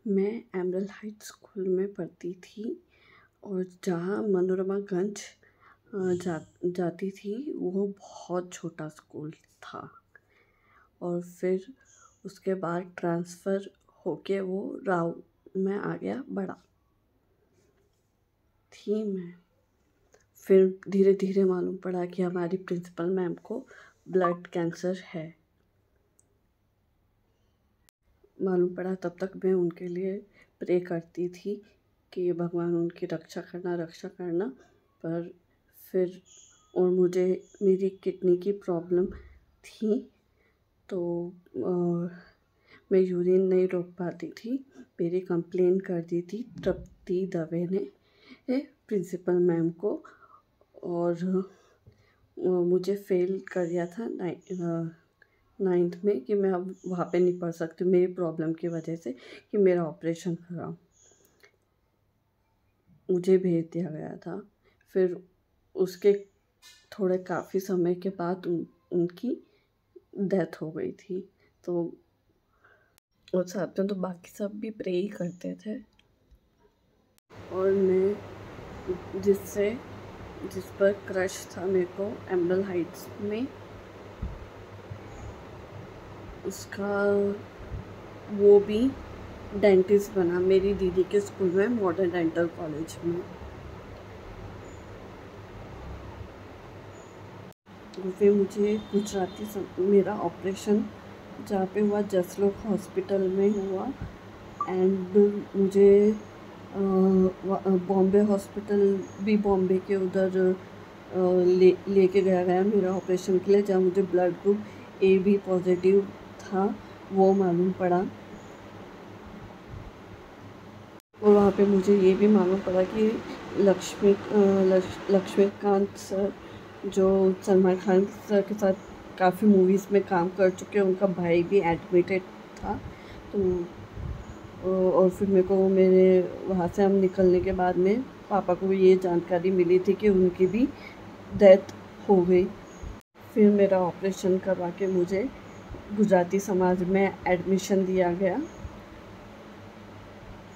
मैं emerald Heights school में पढ़ती थी और जहाँ मनोरमा गंज जाती थी वो बहुत छोटा स्कूल था। और फिर उसके बाद ट्रांसफ़र होके वो राव में आ गया बड़ा थी मैं। फिर धीरे धीरे मालूम पड़ा कि हमारी प्रिंसिपल मैम को ब्लड कैंसर है। मालूम पड़ा तब तक मैं उनके लिए प्रे करती थी कि भगवान उनकी रक्षा करना। पर फिर और मुझे मेरी किडनी की प्रॉब्लम थी, तो मैं यूरिन नहीं रोक पाती थी। मेरी कंप्लेन कर दी थी तृप्ति दवे ने प्रिंसिपल मैम को, और मुझे फेल कर दिया था 9th में कि मैं अब वहाँ पे नहीं पढ़ सकती मेरी प्रॉब्लम की वजह से, कि मेरा ऑपरेशन कराओ। मुझे भेज दिया गया था। फिर उसके थोड़े काफ़ी समय के बाद उनकी डेथ हो गई थी। तो और साथ में तो बाकी सब भी प्रे ही करते थे। और मैं जिस पर क्रश था मेरे को एमरल्ड हाइट्स में, उसका वो भी डेंटिस्ट बना मेरी दीदी के स्कूल में, मॉडर्न डेंटल कॉलेज में। फिर मुझे मेरा ऑपरेशन जहाँ पे हुआ जसलोक हॉस्पिटल में हुआ, एंड मुझे बॉम्बे हॉस्पिटल भी बॉम्बे के उधर लेके गया मेरा ऑपरेशन के लिए, जहाँ मुझे ब्लड ग्रुप AB पॉजिटिव था वो मालूम पड़ा। और वहाँ पे मुझे ये भी मालूम पड़ा कि लक्ष्मीकांत सर, जो सलमान खान सर के साथ काफ़ी मूवीज़ में काम कर चुके हैं, उनका भाई भी एडमिटेड था। तो और फिर मेरे को मेरे वहाँ से हम निकलने के बाद में पापा को ये जानकारी मिली थी कि उनकी भी डेथ हो गई। फिर मेरा ऑपरेशन करवा के मुझे गुजराती समाज में एडमिशन दिया गया,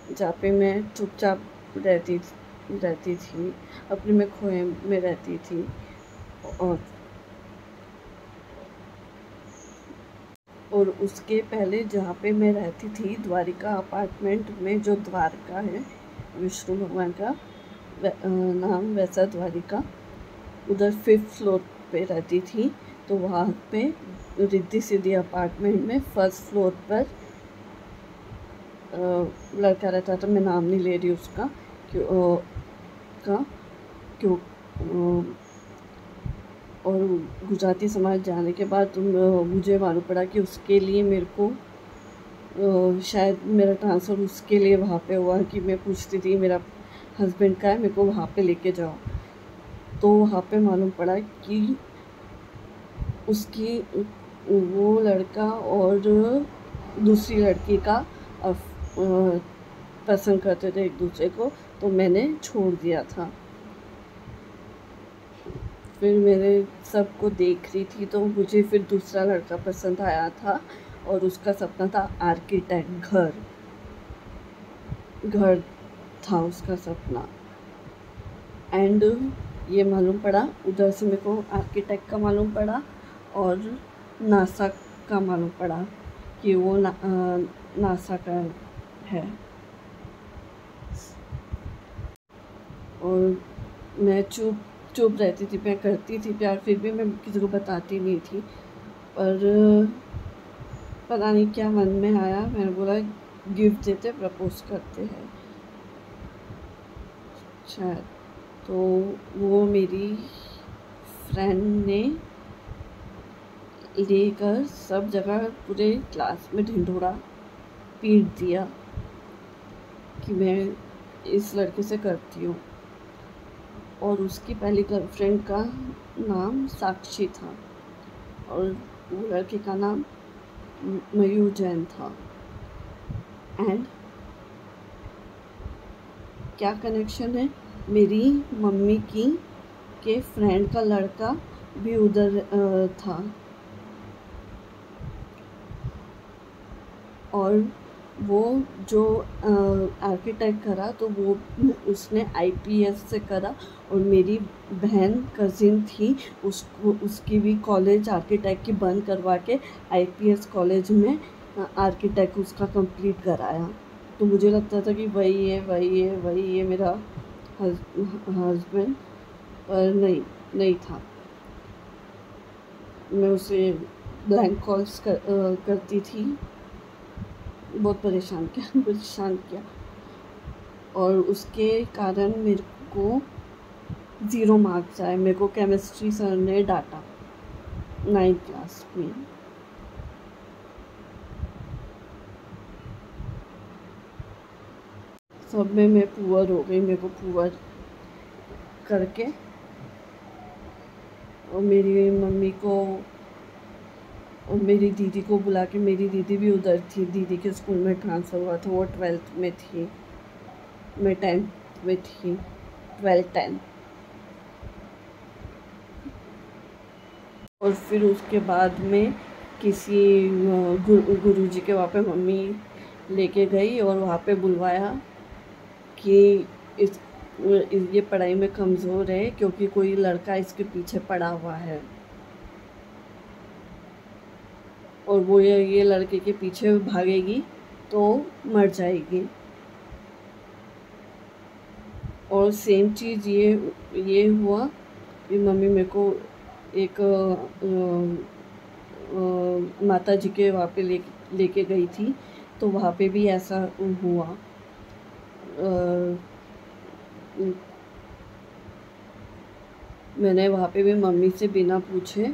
जहाँ पे मैं चुपचाप रहती थी, अपने में खोए में रहती थी। और उसके पहले जहाँ पे मैं रहती थी द्वारिका अपार्टमेंट में, जो द्वारका है विष्णु भगवान का नाम वैसा द्वारिका, उधर 5th फ्लोर पे रहती थी। तो वहाँ पे रिद्धि सिद्धि अपार्टमेंट में 1st फ्लोर पर लड़का रहता था, मैं नाम नहीं ले रही उसका क्यों। और गुजराती समाज जाने के बाद मुझे मालूम पड़ा कि उसके लिए मेरे को शायद मेरा ट्रांसफ़र उसके लिए वहाँ पे हुआ, कि मैं पूछती थी मेरा हस्बैंड का है, मेरे को वहाँ पे लेके जाओ। तो वहाँ पे मालूम पड़ा कि उसकी वो लड़का और दूसरी लड़की का पसंद करते थे एक दूसरे को, तो मैंने छोड़ दिया था। फिर मेरे सबको देख रही थी तो मुझे फिर दूसरा लड़का पसंद आया था, और उसका सपना था आर्किटेक्ट, घर था उसका सपना। एंड ये मालूम पड़ा उधर से, मेरे को आर्किटेक्ट का मालूम पड़ा और नासा का मालूम पड़ा कि वो नासा का है। और मैं चुप रहती थी, मैं करती थी प्यार, फिर भी मैं किसी को बताती नहीं थी। पर पता नहीं क्या मन में आया, मैंने बोला गिफ्ट देते, प्रपोज करते हैं शायद। तो वो मेरी फ्रेंड ने लेकर सब जगह पूरे क्लास में ढिंढोरा पीट दिया कि मैं इस लड़के से करती हूँ। और उसकी पहली गर्लफ्रेंड का नाम साक्षी था और वो लड़के का नाम मयूर जैन था। एंड क्या कनेक्शन है, मेरी मम्मी के फ्रेंड का लड़का भी उधर था। और वो जो आर्किटेक्ट करा तो वो उसने आईपीएस से करा, और मेरी बहन कज़िन थी, उसको उसकी भी कॉलेज आर्किटेक्ट की बंद करवा के आईपीएस कॉलेज में आर्किटेक्ट उसका कंप्लीट कराया। तो मुझे लगता था कि वही है मेरा हस्बैंड, पर नहीं था। मैं उसे ब्लैंक कॉल्स करती थी, बहुत परेशान किया, और उसके कारण मेरे को 0 मार्क्स आए। मेरे को केमिस्ट्री सर ने डांटा 9th क्लास में। सब में मैं पुअर हो गई, मेरे को पुअर करके, और मेरी मम्मी को और मेरी दीदी को बुला के, मेरी दीदी भी उधर थी, दीदी के स्कूल में ट्रांसफ़र हुआ था, वो 12th में थी, मैं 10th में थी, 12 10। और फिर उसके बाद में किसी गुरुजी के वहाँ पे मम्मी लेके गई, और वहाँ पे बुलवाया कि ये पढ़ाई में कमज़ोर है क्योंकि कोई लड़का इसके पीछे पड़ा हुआ है, और वो ये लड़के के पीछे भागेगी तो मर जाएगी। और सेम चीज़ ये हुआ कि मम्मी मेरे को एक माता जी के वहाँ पे लेके गई थी, तो वहाँ पे भी ऐसा हुआ। मैंने वहाँ पे भी मम्मी से बिना पूछे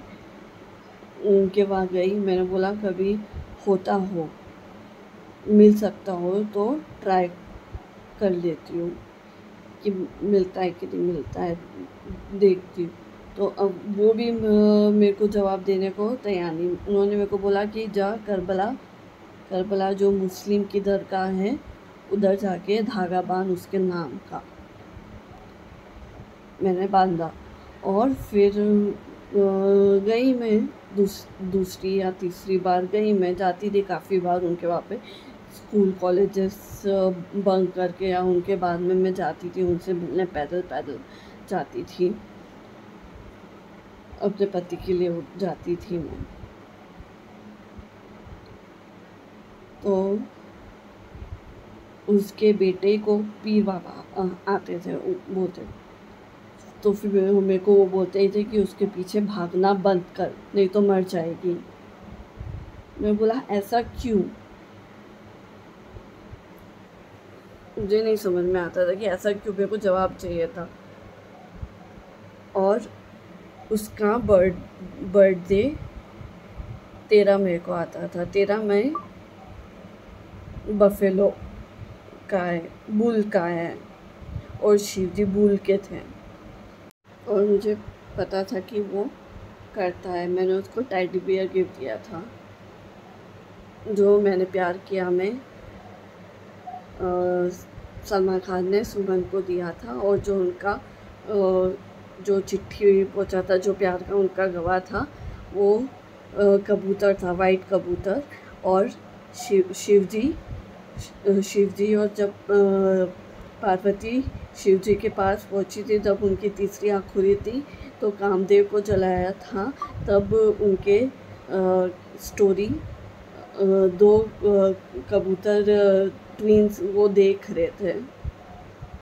उनके वहाँ गई। मैंने बोला कभी होता हो, मिल सकता हो तो ट्राई कर लेती हूँ कि मिलता है कि नहीं मिलता है, देखती हूँ। तो अब वो भी मेरे को जवाब देने को तैयार नहीं। उन्होंने मेरे को बोला कि जा करबला जो मुस्लिम की दरगाह है उधर जाके धागा बांध उसके नाम का। मैंने बांधा, और फिर गई मैं दूसरी या तीसरी बार गई मैं, जाती थी काफ़ी बार उनके वहाँ पे स्कूल कॉलेजेस बंक करके, या उनके बाद में मैं जाती थी उनसे मिलने, पैदल जाती थी, अपने पति के लिए जाती थी मैं। तो उसके बेटे को पीर बाबा आते थे बोलते, तो फिर मेरे को वो बोलते ही थे कि उसके पीछे भागना बंद कर, नहीं तो मर जाएगी। मैं बोला ऐसा क्यों? मुझे नहीं समझ में आता था कि ऐसा क्यों, मेरे को जवाब चाहिए था। और उसका बर्थडे 13 मई को आता था। 13 मई बफेलो का है, बुल का है, और शिव जी बुल के थे, और मुझे पता था कि वो करता है। मैंने उसको टेडी बियर गिफ्ट दिया था, जो मैंने प्यार किया में सलमान खान ने सुमन को दिया था, और जो उनका जो चिट्ठी पहुंचा था, जो प्यार का उनका गवाह था, वो कबूतर था, वाइट कबूतर। और शिव जी, और जब पार्वती शिव जी के पास पहुंची थी, तब उनकी तीसरी आँख खुली थी, तो कामदेव को जलाया था, तब उनके स्टोरी 2 कबूतर ट्विंस वो देख रहे थे।